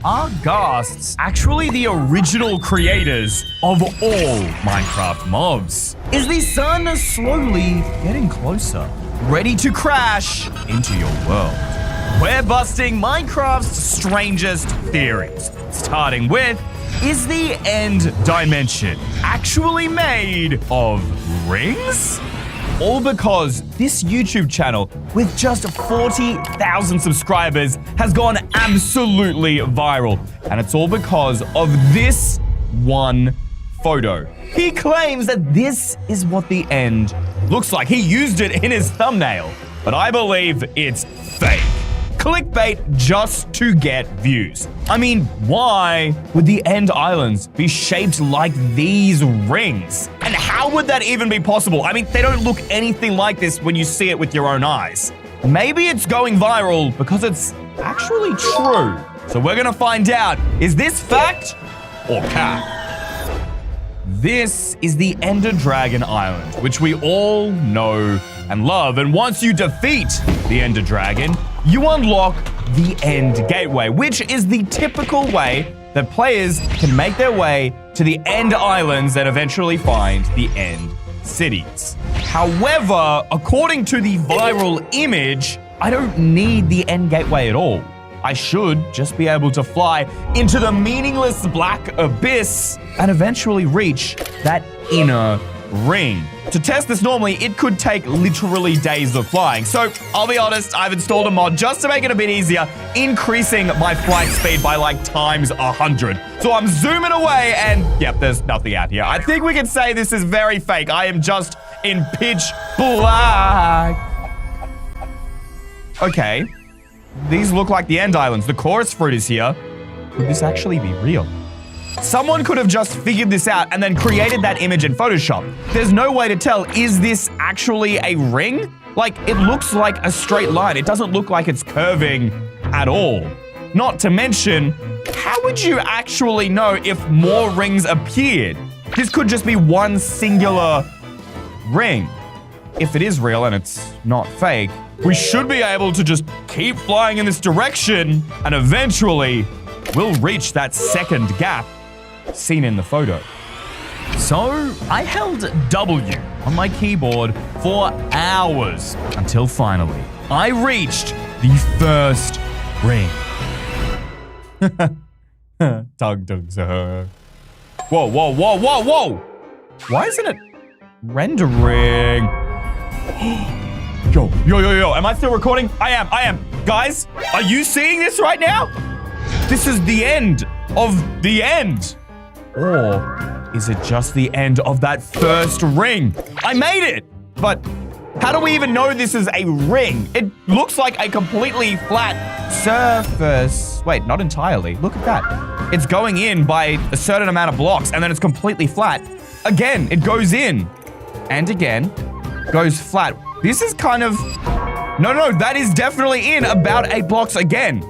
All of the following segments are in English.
are ghasts actually the original creators of all Minecraft mobs? Is the sun slowly getting closer, ready to crash into your world? We're busting Minecraft's strangest theories, starting with, is the end dimension actually made of rings? All because this YouTube channel with just 40,000 subscribers has gone absolutely viral. And it's all because of this one photo. He claims that this is what the end looks like. He used it in his thumbnail, but I believe it's fake. Clickbait just to get views. I mean, why would the end islands be shaped like these rings? And how would that even be possible? I mean, they don't look anything like this when you see it with your own eyes. Maybe it's going viral because it's actually true. So we're gonna find out, is this fact or cap? This is the Ender Dragon Island, which we all know and love. And once you defeat the Ender Dragon, you unlock the End Gateway, which is the typical way that players can make their way to the End Islands and eventually find the End Cities. However, according to the viral image, I don't need the End Gateway at all. I should just be able to fly into the meaningless black abyss and eventually reach that inner ring. To test this normally, it could take literally days of flying. So I'll be honest, I've installed a mod just to make it a bit easier, increasing my flight speed by like times 100. So I'm zooming away and yep, there's nothing out here. I think we can say this is very fake. I am just in pitch black. Okay. These look like the End Islands. The chorus fruit is here. Could this actually be real? Someone could have just figured this out and then created that image in Photoshop. There's no way to tell, is this actually a ring? Like, it looks like a straight line. It doesn't look like it's curving at all. Not to mention, how would you actually know if more rings appeared? This could just be one singular ring. If it is real and it's not fake, we should be able to just keep flying in this direction and eventually we'll reach that second gap seen in the photo. So I held W on my keyboard for hours until finally I reached the first ring. Tug tugs her. Whoa, whoa, whoa, whoa, whoa! Why isn't it rendering? Yo, yo, yo, yo, am I still recording? I am. Guys, are you seeing this right now? This is the end of the end. Or is it just the end of that first ring? I made it, but how do we even know this is a ring? It looks like a completely flat surface. Wait, not entirely. Look at that. It's going in by a certain amount of blocks and then it's completely flat. Again, it goes in and again, goes flat. This is kind of, no, that is definitely in about 8 blocks again,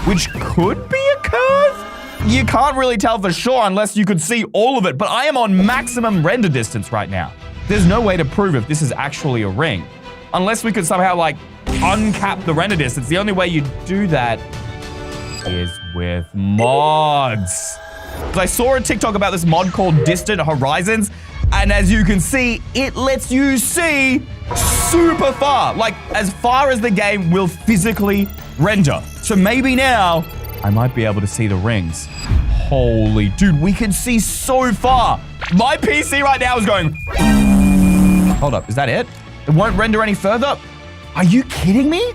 which could be a curve. You can't really tell for sure unless you could see all of it, but I am on maximum render distance right now. There's no way to prove if this is actually a ring. Unless we could somehow like uncap the render distance. The only way you do that is with mods. I saw a TikTok about this mod called Distant Horizons, and as you can see, it lets you see super far, like as far as the game will physically render. So maybe now I might be able to see the rings. Holy dude, we can see so far. My PC right now is going. Hold up, is that it? It won't render any further? Are you kidding me?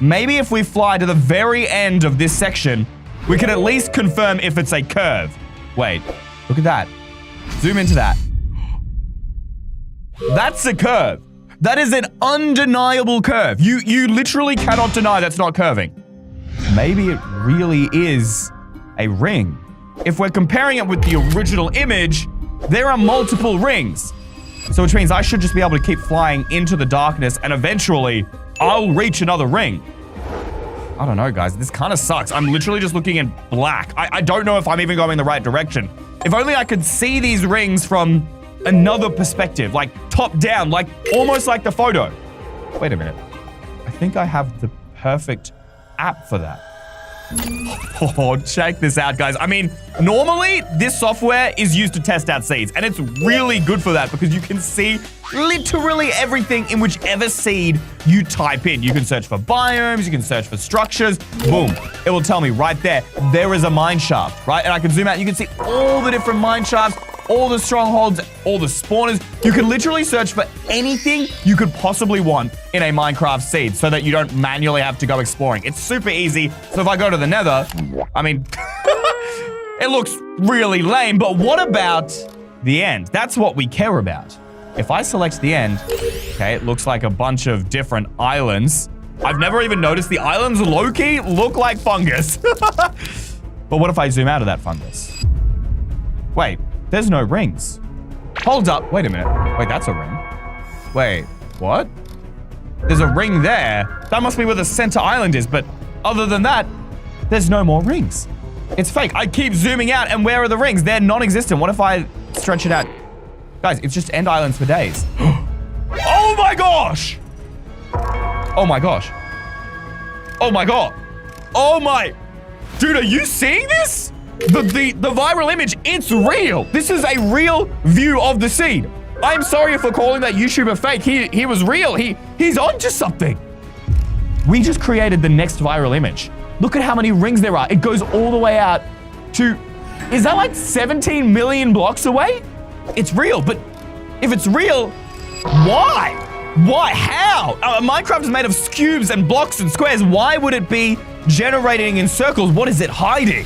Maybe if we fly to the very end of this section, we can at least confirm if it's a curve. Wait, look at that. Zoom into that. That's a curve. That is an undeniable curve. You literally cannot deny that's not curving. Maybe it really is a ring. If we're comparing it with the original image, there are multiple rings. So which means I should just be able to keep flying into the darkness and eventually I'll reach another ring. I don't know, guys. This kind of sucks. I'm literally just looking in black. I don't know if I'm even going the right direction. If only I could see these rings from another perspective, like top down, like almost like the photo. Wait a minute. I think I have the perfect app for that. Oh, check this out, guys. I mean, normally this software is used to test out seeds, and it's really good for that because you can see literally everything in whichever seed you type in. You can search for biomes, you can search for structures. Boom. It will tell me right there, there is a mine shaft, right? And I can zoom out, you can see all the different mine shafts, all the strongholds, all the spawners. You can literally search for anything you could possibly want in a Minecraft seed so that you don't manually have to go exploring. It's super easy. So if I go to the Nether, I mean, it looks really lame, but what about the end? That's what we care about. If I select the end, okay, it looks like a bunch of different islands. I've never even noticed the islands low-key look like fungus. But what if I zoom out of that fungus? Wait. There's no rings. Hold up. Wait a minute. Wait, that's a ring. Wait, what? There's a ring there. That must be where the center island is, but other than that, there's no more rings. It's fake. I keep zooming out, and where are the rings? They're non-existent. What if I stretch it out? Guys, it's just end islands for days. Oh my gosh! Oh my gosh. Oh my god. Oh my... Dude, are you seeing this? The viral image, it's real. This is a real view of the seed. I'm sorry for calling that YouTuber fake. He was real. He's onto something. We just created the next viral image. Look at how many rings there are. It goes all the way out to, is that like 17 million blocks away? It's real, but if it's real, why? Why? How? Minecraft is made of cubes and blocks and squares. Why would it be generating in circles? What is it hiding?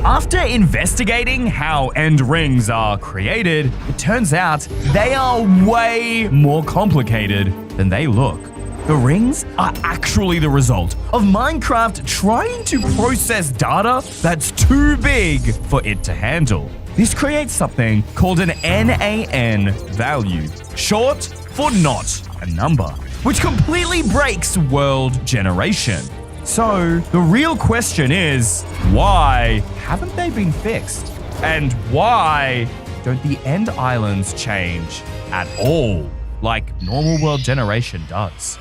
After investigating how end rings are created, it turns out they are way more complicated than they look. The rings are actually the result of Minecraft trying to process data that's too big for it to handle. This creates something called an NaN value, short for not a number, which completely breaks world generation. So, the real question is, why haven't they been fixed? And why don't the end islands change at all, like normal world generation does?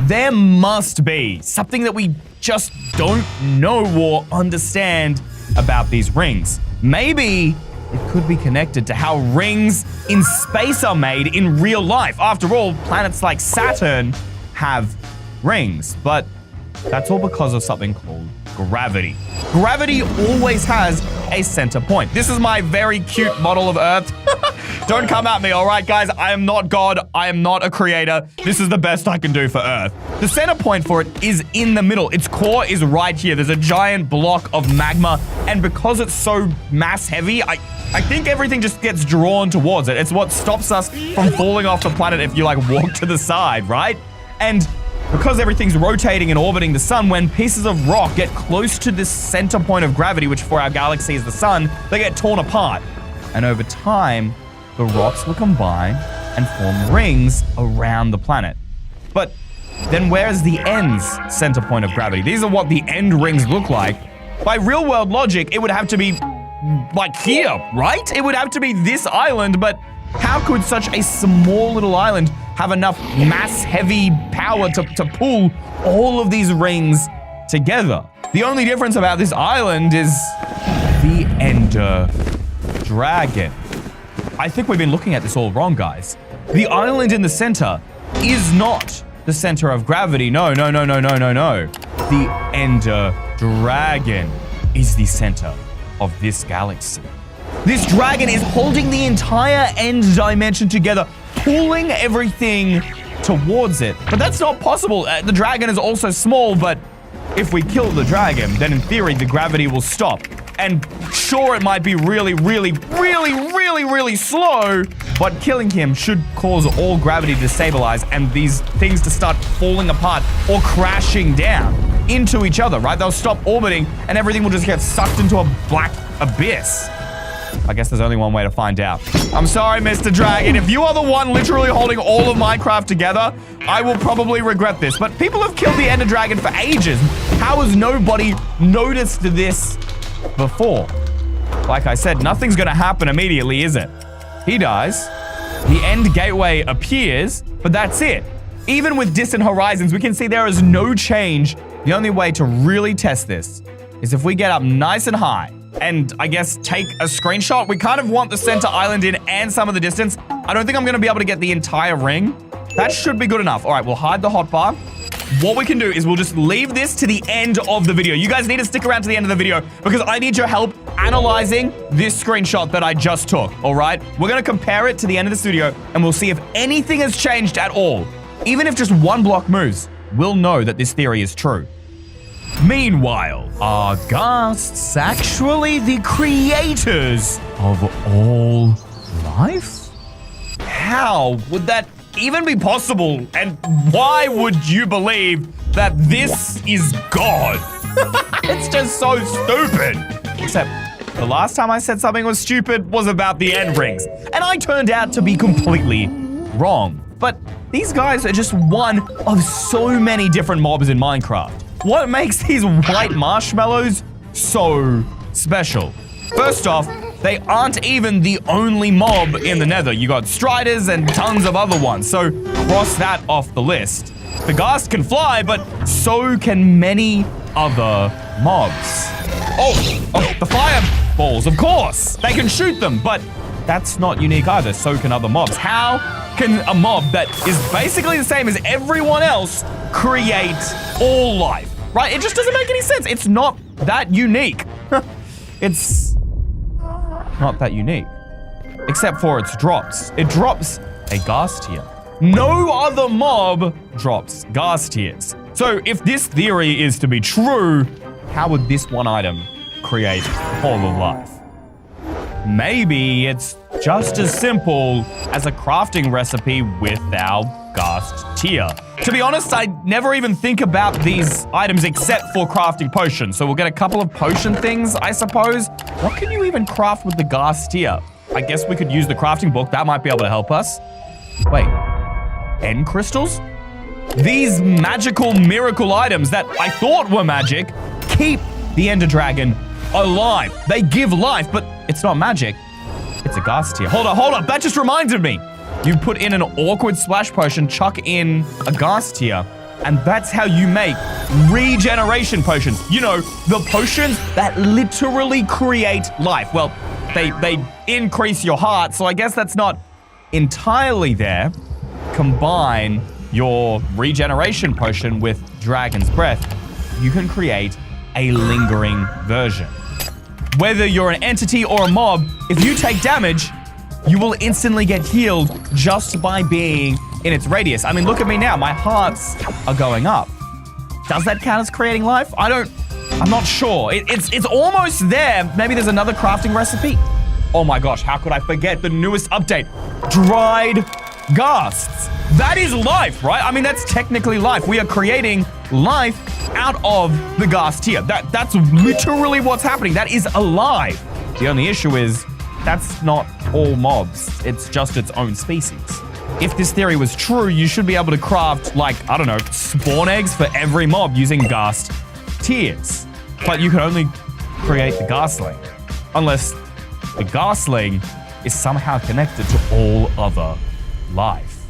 There must be something that we just don't know or understand about these rings. Maybe it could be connected to how rings in space are made in real life. After all, planets like Saturn have rings, but that's all because of something called gravity. Gravity always has a center point. This is my very cute model of Earth. Don't come at me, all right, guys? I am not God. I am not a creator. This is the best I can do for Earth. The center point for it is in the middle. Its core is right here. There's a giant block of magma, and because it's so mass heavy, I think everything just gets drawn towards it. It's what stops us from falling off the planet if you, like, walk to the side, right? And because everything's rotating and orbiting the sun, when pieces of rock get close to this center point of gravity, which for our galaxy is the sun, they get torn apart. And over time, the rocks will combine and form rings around the planet. But then where's the end's center point of gravity? These are what the end rings look like. By real world logic, it would have to be like here, right? It would have to be this island, but how could such a small little island have enough mass-heavy power to pull all of these rings together? The only difference about this island is the Ender Dragon. I think we've been looking at this all wrong, guys. The island in the center is not the center of gravity. No. The Ender Dragon is the center of this galaxy. This dragon is holding the entire end dimension together, pulling everything towards it. But that's not possible. The dragon is also small, but if we kill the dragon, then in theory, the gravity will stop. And sure, it might be really slow, but killing him should cause all gravity to stabilize and these things to start falling apart or crashing down into each other, right? They'll stop orbiting and everything will just get sucked into a black abyss. I guess there's only one way to find out. I'm sorry, Mr. Dragon. If you are the one literally holding all of Minecraft together, I will probably regret this. But people have killed the Ender Dragon for ages. How has nobody noticed this before? Like I said, nothing's gonna happen immediately, is it? He dies. The end gateway appears, but that's it. Even with distant horizons, we can see there is no change. The only way to really test this is if we get up nice and high and I guess take a screenshot. We kind of want the center island in and some of the distance. I don't think I'm going to be able to get the entire ring. That should be good enough. All right, we'll hide the hotbar. What we can do is we'll just leave this to the end of the video. You guys need to stick around to the end of the video because I need your help analyzing this screenshot that I just took, all right? We're going to compare it to the end of this video and we'll see if anything has changed at all. Even if just one block moves, we'll know that this theory is true. Meanwhile, are ghasts actually the creators of all life? How would that even be possible? And why would you believe that this is God? It's just so stupid. Except the last time I said something was stupid was about the end rings. And I turned out to be completely wrong. But these guys are just one of so many different mobs in Minecraft. What makes these white marshmallows so special? First off, they aren't even the only mob in the nether. You got striders and tons of other ones, so cross that off the list. The ghast can fly, but so can many other mobs. Oh, the fireballs, of course. They can shoot them, but that's not unique either. So can other mobs. How can a mob that is basically the same as everyone else create all life? Right? It just doesn't make any sense. It's not that unique. It's not that unique. Except for its drops. It drops a ghast tier. No other mob drops ghast tiers. So if this theory is to be true, how would this one item create all of life? Maybe it's just as simple as a crafting recipe with our ghast tier. To be honest, I never even think about these items except for crafting potions. So we'll get a couple of potion things, I suppose. What can you even craft with the ghast tier? I guess we could use the crafting book. That might be able to help us. Wait, end crystals? These magical miracle items that I thought were magic keep the Ender Dragon alive. They give life, but it's not magic. It's a ghast tier. Hold up. That just reminded me. You put in an awkward splash potion, chuck in a ghast tier, and that's how you make regeneration potions. You know, the potions that literally create life. Well, they increase your heart, so I guess that's not entirely there. Combine your regeneration potion with Dragon's Breath, you can create a lingering version. Whether you're an entity or a mob, if you take damage, you will instantly get healed just by being in its radius. I mean, look at me now. My hearts are going up. Does that count as creating life? I'm not sure. It's almost there. Maybe there's another crafting recipe. Oh my gosh, how could I forget the newest update? Dried ghasts. That is life, right? I mean, that's technically life. We are creating life out of the ghast tier. That's literally what's happening. That is alive. The only issue is that's not all mobs. It's just its own species. If this theory was true, you should be able to craft, like, I don't know, spawn eggs for every mob using ghast tiers. But you can only create the ghastling. Unless the ghastling is somehow connected to all other life.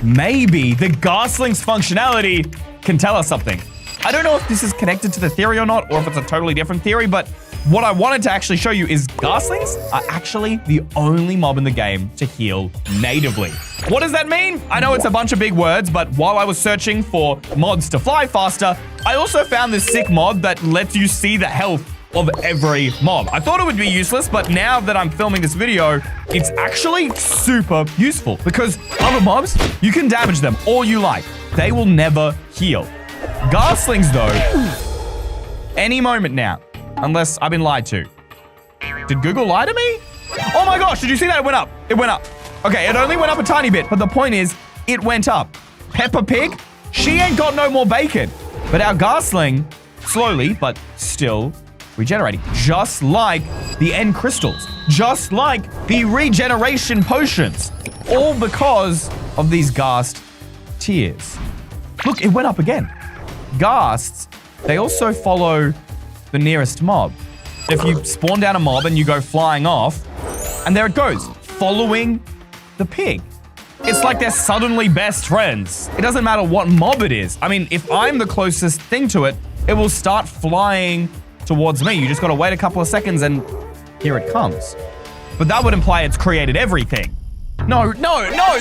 Maybe the ghasling's functionality can tell us something. I don't know if this is connected to the theory or not, or if it's a totally different theory, but what I wanted to actually show you is ghastlings are actually the only mob in the game to heal natively. What does that mean? I know it's a bunch of big words, but while I was searching for mods to fly faster, I also found this sick mod that lets you see the health of every mob. I thought it would be useless, but now that I'm filming this video, it's actually super useful because other mobs, you can damage them all you like. They will never heal. Ghaslings, though, any moment now, unless I've been lied to. Did Google lie to me? Oh my gosh, did you see that? It went up. It went up. Okay, it only went up a tiny bit, but the point is, it went up. Peppa Pig, she ain't got no more bacon. But our ghastling, slowly, but still regenerating. Just like the end crystals. Just like the regeneration potions. All because of these ghast tiers. Look, it went up again. Ghasts, they also follow the nearest mob. If you spawn down a mob and you go flying off, and there it goes, following the pig. It's like they're suddenly best friends. It doesn't matter what mob it is. I mean, if I'm the closest thing to it, it will start flying towards me. You just gotta wait a couple of seconds and here it comes. But that would imply it's created everything. No,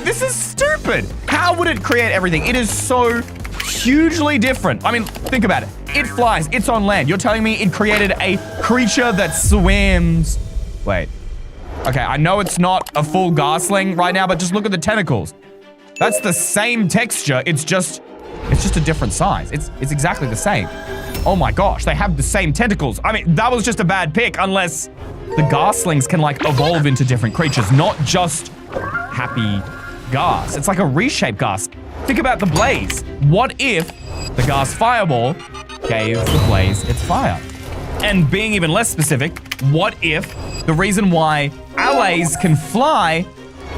this is stupid. How would it create everything? It is so hugely different. I mean, think about it. It flies, it's on land. You're telling me it created a creature that swims. Wait. Okay, I know it's not a full Gasling right now, but just look at the tentacles. That's the same texture, it's just a different size. It's exactly the same. Oh my gosh, they have the same tentacles. I mean, that was just a bad pick, unless the Gaslings can like evolve into different creatures, not just happy gas. It's like a reshaped gas. Think about the blaze. What if the gas fireball gave the blaze its fire? And being even less specific, what if the reason why allays can fly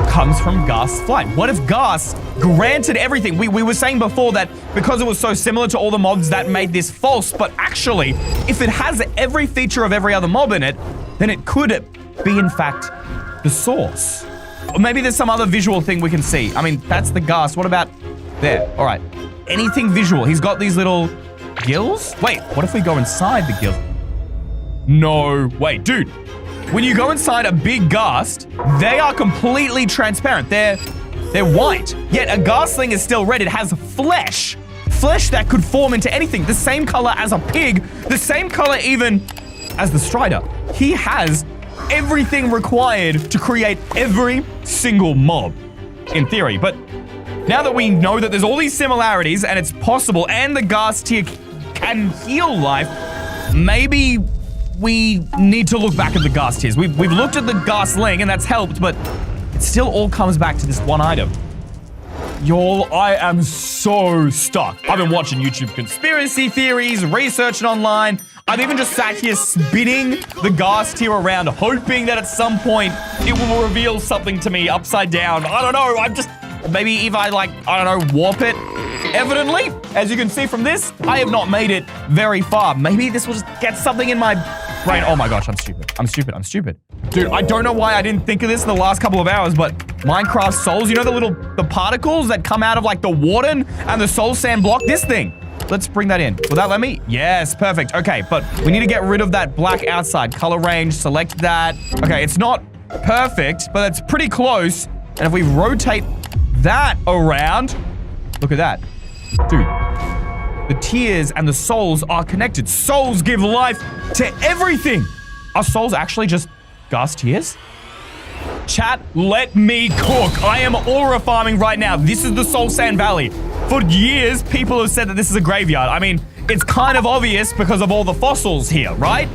comes from gas flight? What if gas granted everything? We were saying before that because it was so similar to all the mobs that made this false, but actually, if it has every feature of every other mob in it, then it could be in fact the source. Or maybe there's some other visual thing we can see. I mean, that's the gas. What about there? All right. Anything visual? He's got these little gills? Wait, what if we go inside the gills? No, wait, dude. When you go inside a big ghast, they are completely transparent. They're white. Yet a ghastling is still red. It has flesh. Flesh that could form into anything. The same color as a pig. The same color even as the Strider. He has everything required to create every single mob, in theory. But now that we know that there's all these similarities and it's possible and the ghast tier can heal life, maybe we need to look back at the ghast tiers. We've looked at the ghastling and that's helped, but it still all comes back to this one item. Y'all, I am so stuck. I've been watching YouTube conspiracy theories, researching online. I've even just sat here spinning the ghast tier around, hoping that at some point it will reveal something to me upside down. I don't know, maybe if I warp it. Evidently, as you can see from this, I have not made it very far. Maybe this will just get something in my brain. Oh my gosh, I'm stupid. Dude, I don't know why I didn't think of this in the last couple of hours, but Minecraft souls, you know the particles that come out of like the warden and the soul sand block? This thing. Let's bring that in. Will that let me? Yes, perfect. Okay, but we need to get rid of that black outside. Color range, select that. Okay, it's not perfect, but it's pretty close. And if we rotate that around, look at that. Dude, the tears and the souls are connected. Souls give life to everything. Are souls actually just ghast tears? Chat, let me cook. I am aura farming right now. This is the Soul Sand Valley. For years, people have said that this is a graveyard. I mean, it's kind of obvious because of all the fossils here, right?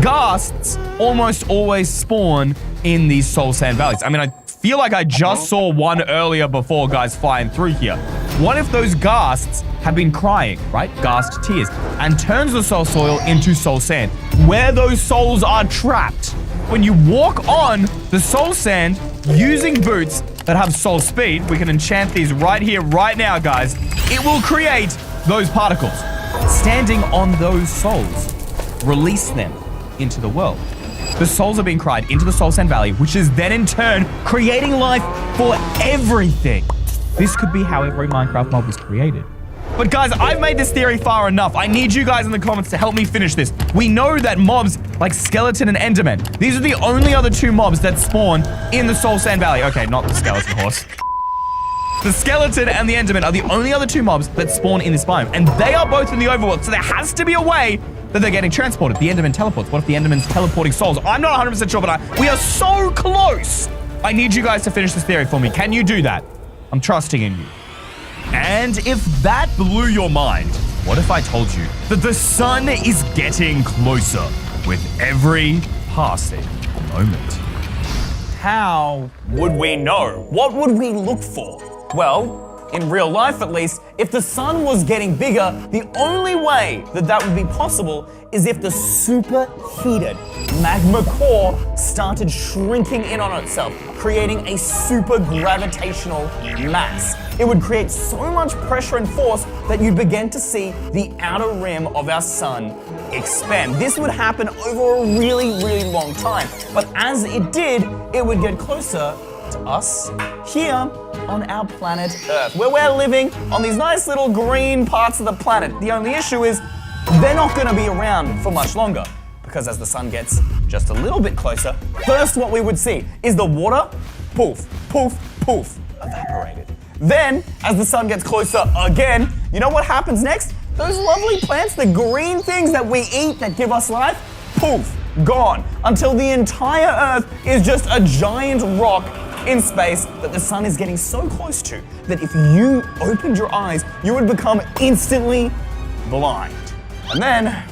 Ghasts almost always spawn in these Soul Sand Valleys. I mean, I feel like I just saw one earlier before guys flying through here. What if those ghasts have been crying, right? Ghast tears, and turns the soul soil into soul sand, where those souls are trapped. When you walk on the soul sand using boots that have soul speed, we can enchant these right here, right now, guys. It will create those particles. Standing on those souls, release them into the world. The souls are being cried into the Soul Sand Valley, which is then in turn creating life for everything. This could be how every Minecraft mob was created. But guys, I've made this theory far enough. I need you guys in the comments to help me finish this. We know that mobs like Skeleton and Enderman, these are the only other two mobs that spawn in the Soul Sand Valley. Okay, not the skeleton horse. The Skeleton and the Enderman are the only other two mobs that spawn in this biome, and they are both in the overworld, so there has to be a way that they're getting transported. The Enderman teleports. What if the Enderman's teleporting souls? I'm not 100% sure, but we are so close. I need you guys to finish this theory for me. Can you do that? I'm trusting in you. And if that blew your mind, what if I told you that the sun is getting closer with every passing moment? How would we know? What would we look for? Well, in real life at least, if the sun was getting bigger, the only way that that would be possible is if the superheated magma core started shrinking in on itself, creating a super gravitational mass. It would create so much pressure and force that you'd begin to see the outer rim of our sun expand. This would happen over a really, really long time. But as it did, it would get closer to us here on our planet Earth, where we're living on these nice little green parts of the planet. The only issue is they're not going to be around for much longer. Because as the sun gets just a little bit closer, first what we would see is the water, poof, poof, poof, evaporated. Then, as the sun gets closer again, you know what happens next? Those lovely plants, the green things that we eat that give us life, poof, gone. Until the entire Earth is just a giant rock in space that the sun is getting so close to that if you opened your eyes, you would become instantly blind. And then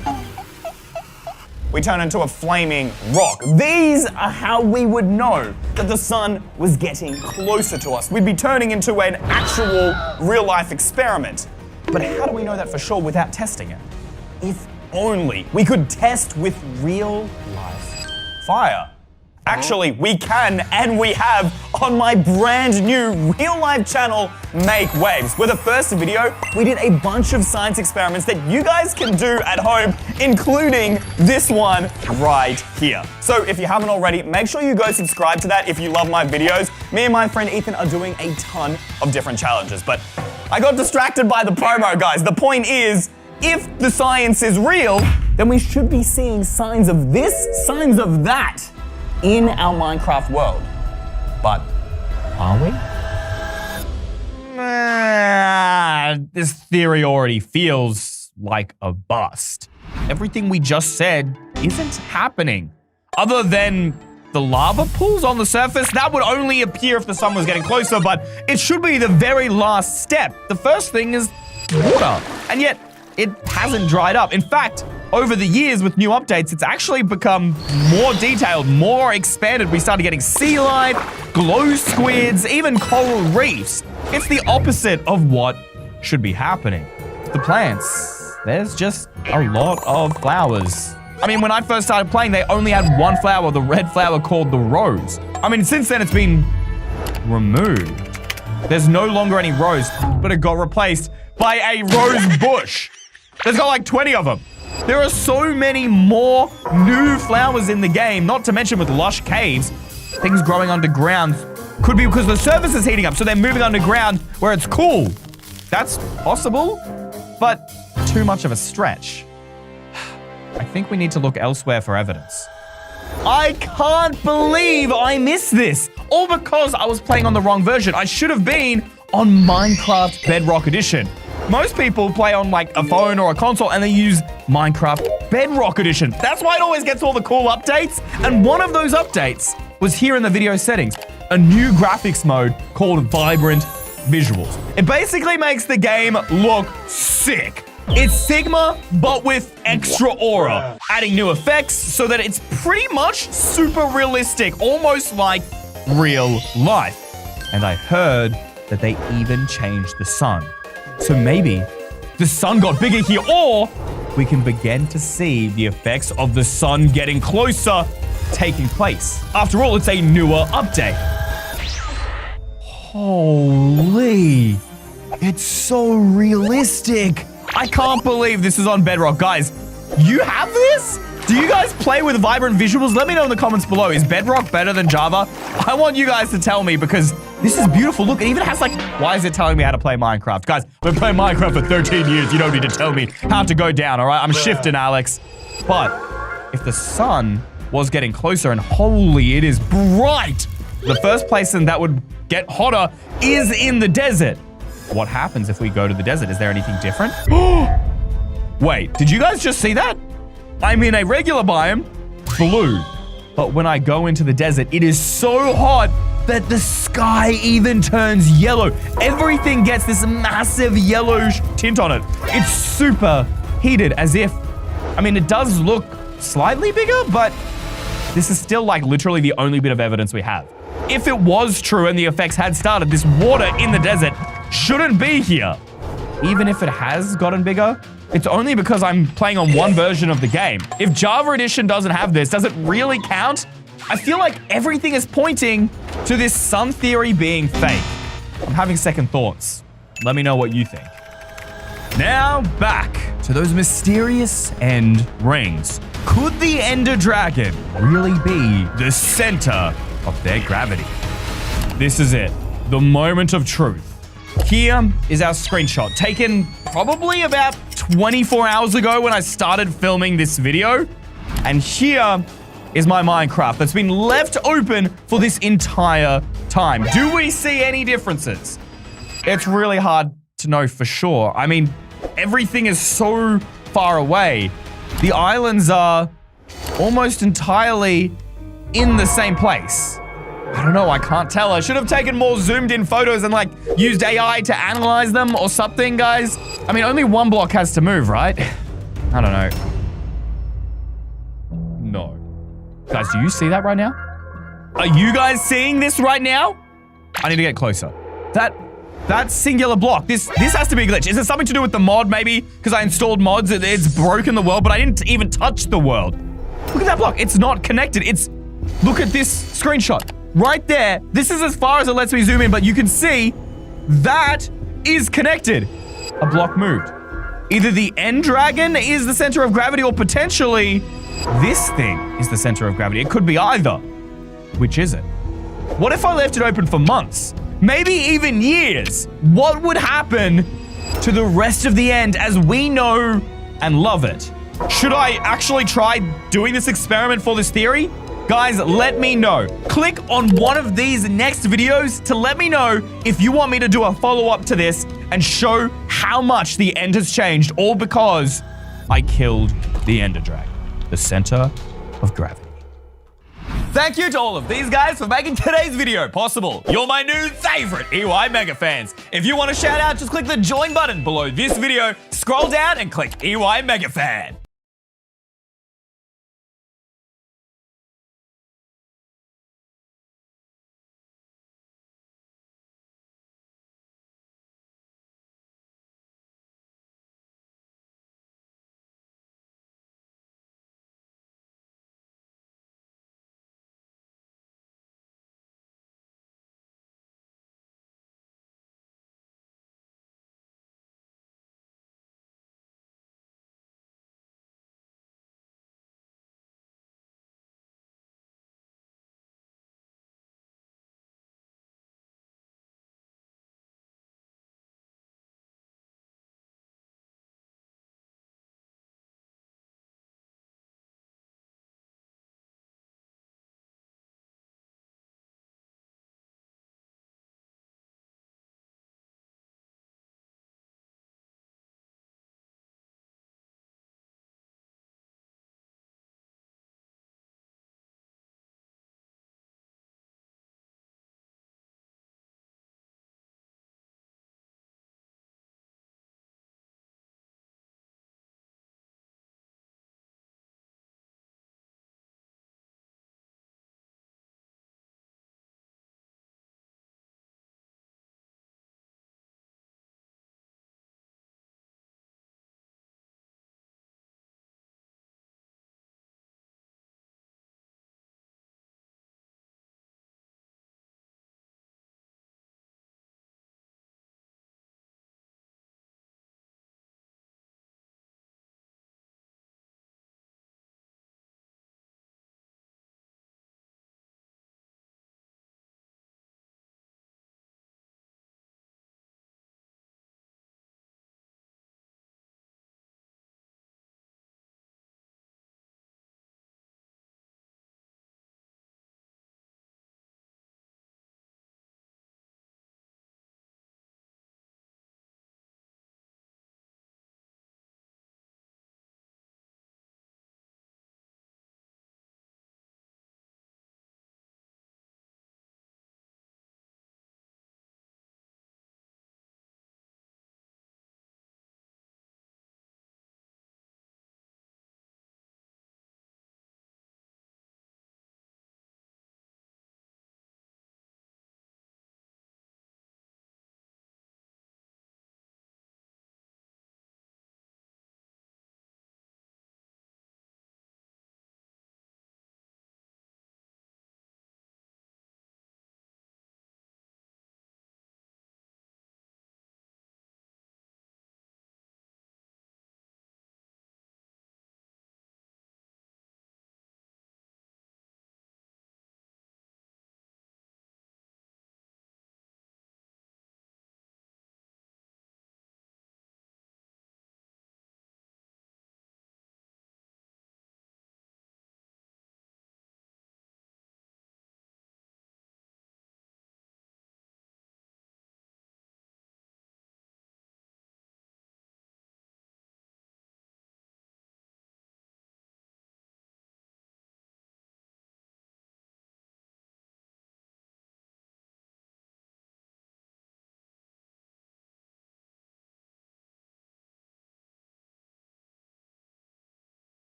we turn into a flaming rock. These are how we would know that the sun was getting closer to us. We'd be turning into an actual real-life experiment. But how do we know that for sure without testing it? If only we could test with real-life fire. Actually, we can and we have on my brand new real-life channel, Make Waves, where the first video, we did a bunch of science experiments that you guys can do at home, including this one right here. So if you haven't already, make sure you go subscribe to that if you love my videos. Me and my friend Ethan are doing a ton of different challenges, but I got distracted by the promo, guys. The point is, if the science is real, then we should be seeing signs of this, signs of that in our Minecraft world. But are we? This theory already feels like a bust. Everything we just said isn't happening. Other than the lava pools on the surface, that would only appear if the sun was getting closer, but it should be the very last step. The first thing is water, and yet it hasn't dried up. In fact, over the years with new updates, it's actually become more detailed, more expanded. We started getting sea life, glow squids, even coral reefs. It's the opposite of what should be happening. The plants, there's just a lot of flowers. I mean, when I first started playing, they only had one flower, the red flower called the rose. I mean, since then it's been removed. There's no longer any rose, but it got replaced by a rose bush. There's got like 20 of them. There are so many more new flowers in the game, not to mention with lush caves, things growing underground. Could be because the surface is heating up, so they're moving underground where it's cool. That's possible, but too much of a stretch. I think we need to look elsewhere for evidence. I can't believe I missed this, all because I was playing on the wrong version. I should have been on Minecraft Bedrock Edition. Most people play on like a phone or a console and they use Minecraft Bedrock Edition. That's why it always gets all the cool updates. And one of those updates was here in the video settings, a new graphics mode called Vibrant Visuals. It basically makes the game look sick. It's Sigma, but with extra aura, adding new effects so that it's pretty much super realistic, almost like real life. And I heard that they even changed the sun. So maybe the sun got bigger here, or we can begin to see the effects of the sun getting closer taking place. After all, it's a newer update. Holy, it's so realistic. I can't believe this is on Bedrock. Guys, you have this? Do you guys play with Vibrant Visuals? Let me know in the comments below. Is Bedrock better than Java? I want you guys to tell me because this is beautiful. Look, it even has like, why is it telling me how to play Minecraft? Guys, I've been playing Minecraft for 13 years. You don't need to tell me how to go down, all right? I'm shifting, Alex. But if the sun was getting closer and holy, it is bright. The first place that would get hotter is in the desert. What happens if we go to the desert? Is there anything different? Wait, did you guys just see that? I'm in a regular biome, blue. But when I go into the desert, it is so hot that the sky even turns yellow. Everything gets this massive yellow tint on it. It's super heated, as if, I mean, it does look slightly bigger, but this is still like literally the only bit of evidence we have. If it was true and the effects had started, this water in the desert shouldn't be here. Even if it has gotten bigger, it's only because I'm playing on one version of the game. If Java Edition doesn't have this, does it really count? I feel like everything is pointing to this sun theory being fake. I'm having second thoughts. Let me know what you think. Now back to those mysterious end rings. Could the Ender Dragon really be the center of their gravity? This is it, the moment of truth. Here is our screenshot, taken probably about 24 hours ago when I started filming this video. And here is my Minecraft that's been left open for this entire time. Do we see any differences? It's really hard to know for sure. I mean, everything is so far away. The islands are almost entirely in the same place. I don't know, I can't tell. I should have taken more zoomed in photos and like used AI to analyze them or something, guys. I mean, only one block has to move, right? I don't know. No. Guys, do you see that right now? Are you guys seeing this right now? I need to get closer. That singular block, this has to be a glitch. Is it something to do with the mod, maybe? Because I installed mods, it's broken the world, but I didn't even touch the world. Look at that block, it's not connected. Look at this screenshot. Right there, this is as far as it lets me zoom in, but you can see that is connected. A block moved. Either the end dragon is the center of gravity or potentially this thing is the center of gravity. It could be either. Which is it? What if I left it open for months? Maybe even years? What would happen to the rest of the end as we know and love it? Should I actually try doing this experiment for this theory? Guys, let me know. Click on one of these next videos to let me know if you want me to do a follow-up to this and show how much the end has changed, all because I killed the Ender Dragon, the center of gravity. Thank you to all of these guys for making today's video possible. You're my new favorite EY Mega fans. If you want a shout out, just click the join button below this video, scroll down and click EY Mega Fan.